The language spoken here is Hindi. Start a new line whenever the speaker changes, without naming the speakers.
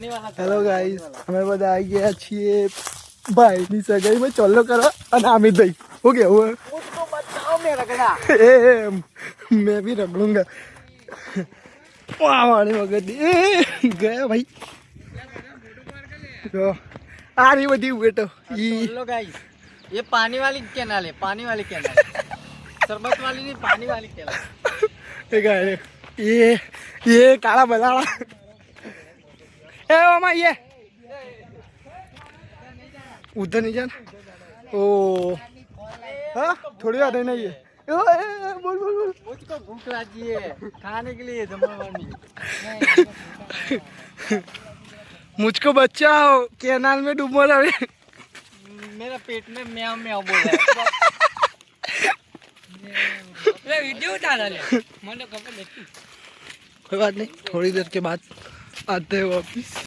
હેલો ગાઈસ, અમે બધા આવી ગયા છીએ ભાઈની સગાઈમાં ચોલ્લો કરવા અને અમિતભાઈ હું કેવું મેં બી રગડુંગા વાળી વગર ગયા ભાઈ તો આ રહી બધી બેટો
हेलो गाइस, ये पानी वाली कैनाल है, पानी वाली कैनाल, शरबत वाली नहीं, पानी वाली कैनाल।
ये काला बलाड़ा ए मामा ये उधर नहीं जाना ओ हाँ थोड़ी बात है ना ये बोल बोल बोल
मुझको भूख लगी है खाने के लिए जमावानी।
मुझको बचाओ कैनाल में डूबो रहे
मेरा पेट में म्याऊ म्याऊ बोल रहा है। वीडियो डाला ले मैंने खबर नहीं।
कोई बात नहीं, थोड़ी देर के बाद आते हैं वापिस।